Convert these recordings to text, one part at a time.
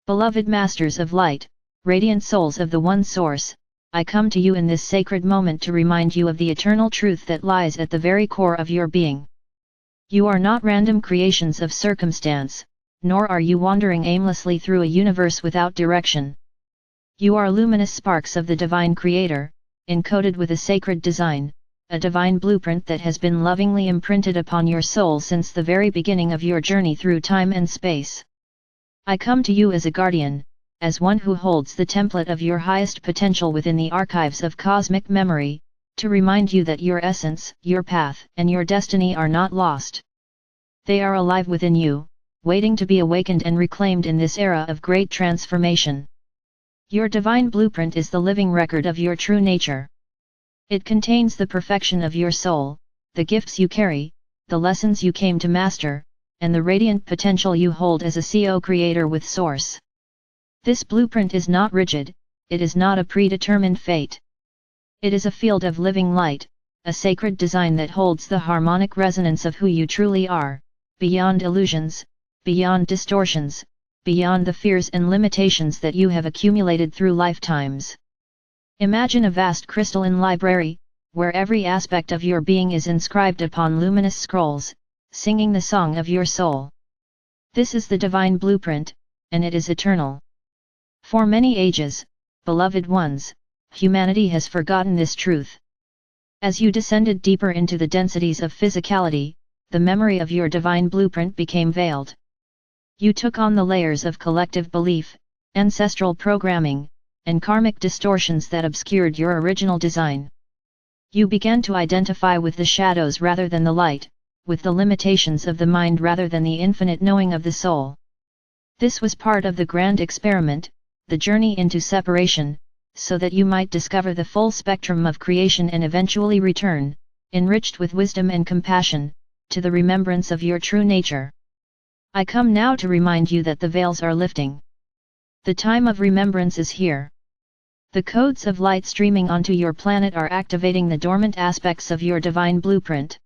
Beloved Masters of Light, radiant souls of the One Source, I come to you in this sacred moment to remind you of the eternal truth that lies at the very core of your being. You are not random creations of circumstance, nor are you wandering aimlessly through a universe without direction. You are luminous sparks of the Divine Creator, encoded with a sacred design, a divine blueprint that has been lovingly imprinted upon your soul since the very beginning of your journey through time and space. I come to you as a guardian, as one who holds the template of your highest potential within the archives of cosmic memory, to remind you that your essence, your path, and your destiny are not lost. They are alive within you, waiting to be awakened and reclaimed in this era of great transformation. Your divine blueprint is the living record of your true nature. It contains the perfection of your soul, the gifts you carry, the lessons you came to master, and the radiant potential you hold as a co-creator with Source. This blueprint is not rigid, it is not a predetermined fate. It is a field of living light, a sacred design that holds the harmonic resonance of who you truly are, beyond illusions, beyond distortions, beyond the fears and limitations that you have accumulated through lifetimes. Imagine a vast crystalline library, where every aspect of your being is inscribed upon luminous scrolls, singing the song of your soul. This is the divine blueprint, and it is eternal. For many ages, beloved ones, humanity has forgotten this truth. As you descended deeper into the densities of physicality, the memory of your divine blueprint became veiled. You took on the layers of collective belief, ancestral programming, and karmic distortions that obscured your original design. You began to identify with the shadows rather than the light, with the limitations of the mind rather than the infinite knowing of the soul. This was part of the grand experiment, the journey into separation, so that you might discover the full spectrum of creation and eventually return, enriched with wisdom and compassion, to the remembrance of your true nature. I come now to remind you that the veils are lifting. The time of remembrance is here. The codes of light streaming onto your planet are activating the dormant aspects of your divine blueprint.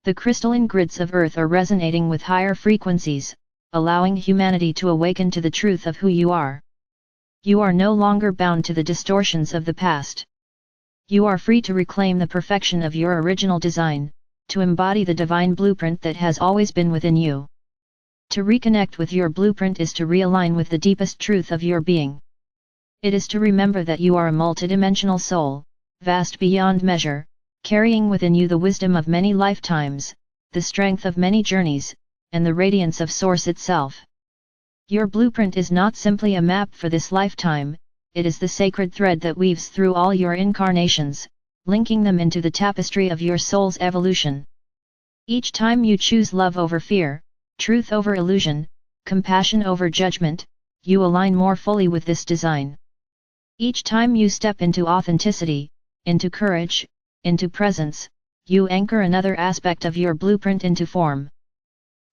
The crystalline grids of Earth are resonating with higher frequencies, allowing humanity to awaken to the truth of who you are. You are no longer bound to the distortions of the past. You are free to reclaim the perfection of your original design, to embody the divine blueprint that has always been within you. To reconnect with your blueprint is to realign with the deepest truth of your being. It is to remember that you are a multidimensional soul, vast beyond measure, carrying within you the wisdom of many lifetimes, the strength of many journeys, and the radiance of Source itself. Your blueprint is not simply a map for this lifetime, it is the sacred thread that weaves through all your incarnations, linking them into the tapestry of your soul's evolution. Each time you choose love over fear, truth over illusion, compassion over judgment, you align more fully with this design. Each time you step into authenticity, into courage, into presence, you anchor another aspect of your blueprint into form.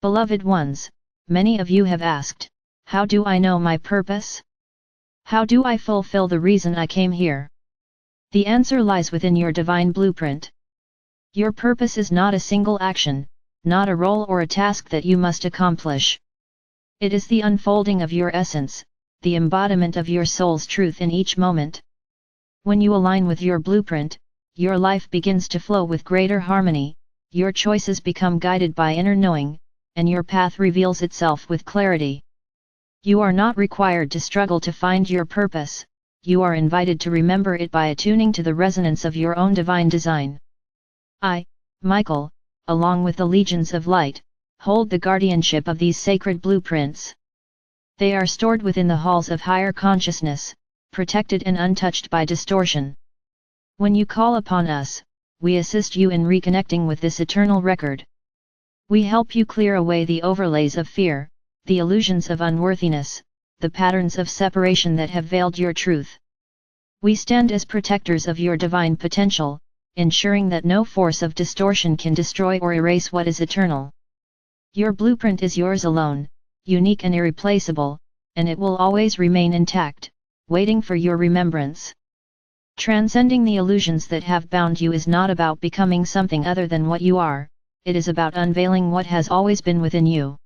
Beloved ones, many of you have asked, how do I know my purpose? How do I fulfill the reason I came here? The answer lies within your divine blueprint. Your purpose is not a single action, not a role or a task that you must accomplish. It is the unfolding of your essence, the embodiment of your soul's truth in each moment. When you align with your blueprint, your life begins to flow with greater harmony, your choices become guided by inner knowing, and your path reveals itself with clarity. You are not required to struggle to find your purpose, you are invited to remember it by attuning to the resonance of your own divine design. I, Michael, along with the legions of light, hold the guardianship of these sacred blueprints. They are stored within the halls of higher consciousness, protected and untouched by distortion. When you call upon us, we assist you in reconnecting with this eternal record. We help you clear away the overlays of fear, the illusions of unworthiness, the patterns of separation that have veiled your truth. We stand as protectors of your divine potential, ensuring that no force of distortion can destroy or erase what is eternal. Your blueprint is yours alone, unique and irreplaceable, and it will always remain intact, waiting for your remembrance. Transcending the illusions that have bound you is not about becoming something other than what you are, it is about unveiling what has always been within you.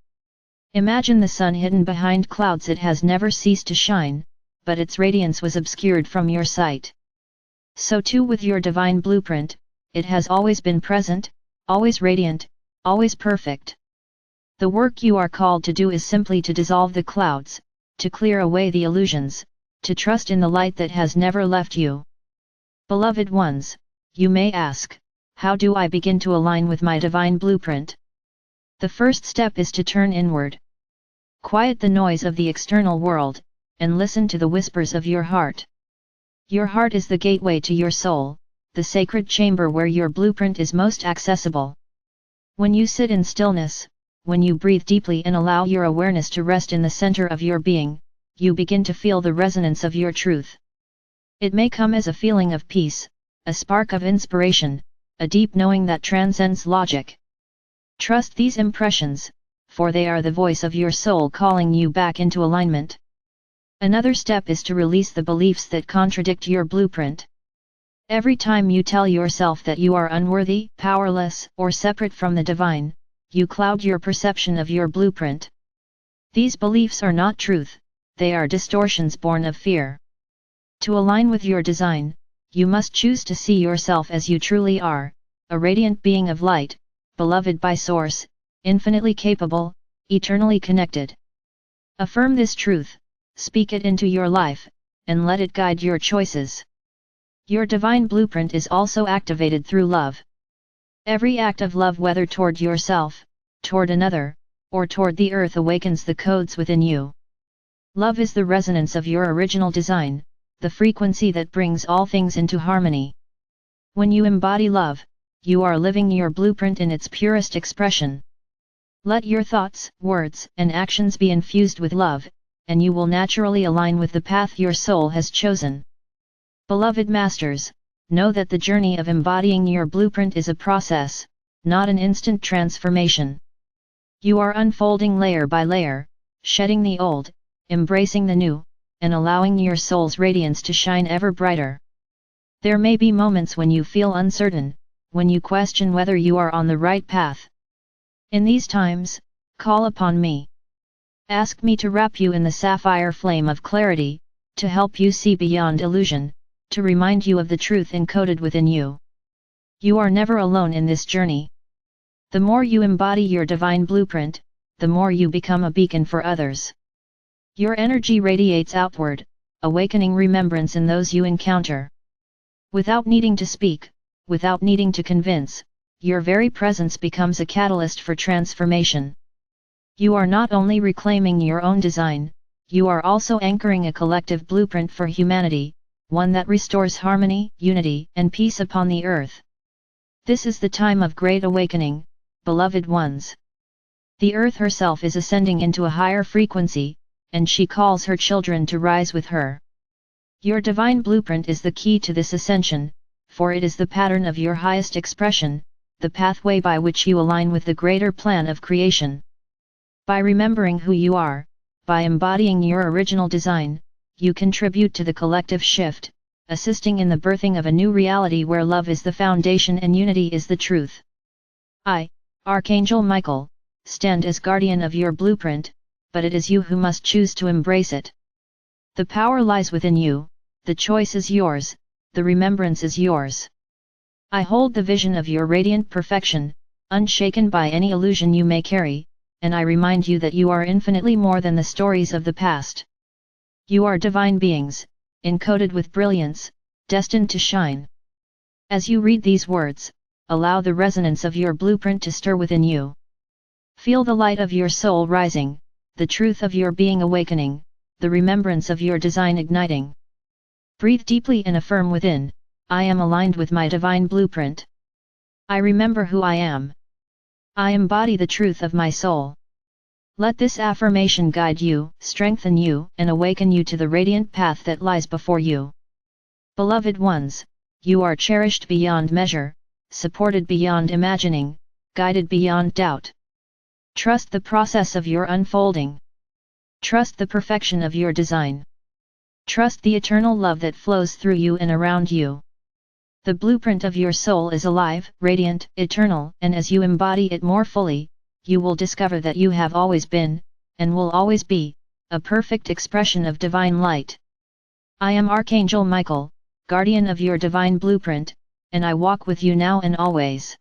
Imagine the sun hidden behind clouds. It has never ceased to shine, but its radiance was obscured from your sight. So too with your divine blueprint, it has always been present, always radiant, always perfect. The work you are called to do is simply to dissolve the clouds, to clear away the illusions, to trust in the light that has never left you. Beloved ones, you may ask, how do I begin to align with my divine blueprint? The first step is to turn inward. Quiet the noise of the external world, and listen to the whispers of your heart. Your heart is the gateway to your soul, the sacred chamber where your blueprint is most accessible. When you sit in stillness, when you breathe deeply and allow your awareness to rest in the center of your being, you begin to feel the resonance of your truth. It may come as a feeling of peace, a spark of inspiration, a deep knowing that transcends logic. Trust these impressions, for they are the voice of your soul calling you back into alignment. Another step is to release the beliefs that contradict your blueprint. Every time you tell yourself that you are unworthy, powerless, or separate from the divine, you cloud your perception of your blueprint. These beliefs are not truth, they are distortions born of fear. To align with your design, you must choose to see yourself as you truly are, a radiant being of light, beloved by Source, infinitely capable, eternally connected. Affirm this truth, speak it into your life, and let it guide your choices. Your divine blueprint is also activated through love. Every act of love, whether toward yourself, toward another, or toward the earth, awakens the codes within you. Love is the resonance of your original design, the frequency that brings all things into harmony. When you embody love, you are living your blueprint in its purest expression. Let your thoughts, words, and actions be infused with love, and you will naturally align with the path your soul has chosen. Beloved masters, know that the journey of embodying your blueprint is a process, not an instant transformation. You are unfolding layer by layer, shedding the old, embracing the new, and allowing your soul's radiance to shine ever brighter. There may be moments when you feel uncertain, when you question whether you are on the right path. In these times, call upon me. Ask me to wrap you in the sapphire flame of clarity, to help you see beyond illusion, to remind you of the truth encoded within you. You are never alone in this journey. The more you embody your divine blueprint, the more you become a beacon for others. Your energy radiates outward, awakening remembrance in those you encounter. Without needing to speak, without needing to convince, your very presence becomes a catalyst for transformation. You are not only reclaiming your own design, you are also anchoring a collective blueprint for humanity, one that restores harmony, unity, and peace upon the earth. This is the time of great awakening, beloved ones. The earth herself is ascending into a higher frequency, and she calls her children to rise with her. Your divine blueprint is the key to this ascension, for it is the pattern of your highest expression, the pathway by which you align with the greater plan of creation. By remembering who you are, by embodying your original design, you contribute to the collective shift, assisting in the birthing of a new reality where love is the foundation and unity is the truth. I, Archangel Michael, stand as guardian of your blueprint, but it is you who must choose to embrace it. The power lies within you, the choice is yours, the remembrance is yours. I hold the vision of your radiant perfection, unshaken by any illusion you may carry, and I remind you that you are infinitely more than the stories of the past. You are divine beings, encoded with brilliance, destined to shine. As you read these words, allow the resonance of your blueprint to stir within you. Feel the light of your soul rising, the truth of your being awakening, the remembrance of your design igniting. Breathe deeply and affirm within, I am aligned with my divine blueprint. I remember who I am. I embody the truth of my soul. Let this affirmation guide you, strengthen you, and awaken you to the radiant path that lies before you. Beloved ones, you are cherished beyond measure, supported beyond imagining, guided beyond doubt. Trust the process of your unfolding. Trust the perfection of your design. Trust the eternal love that flows through you and around you. The blueprint of your soul is alive, radiant, eternal, and as you embody it more fully, you will discover that you have always been, and will always be, a perfect expression of divine light. I am Archangel Michael, guardian of your divine blueprint, and I walk with you now and always.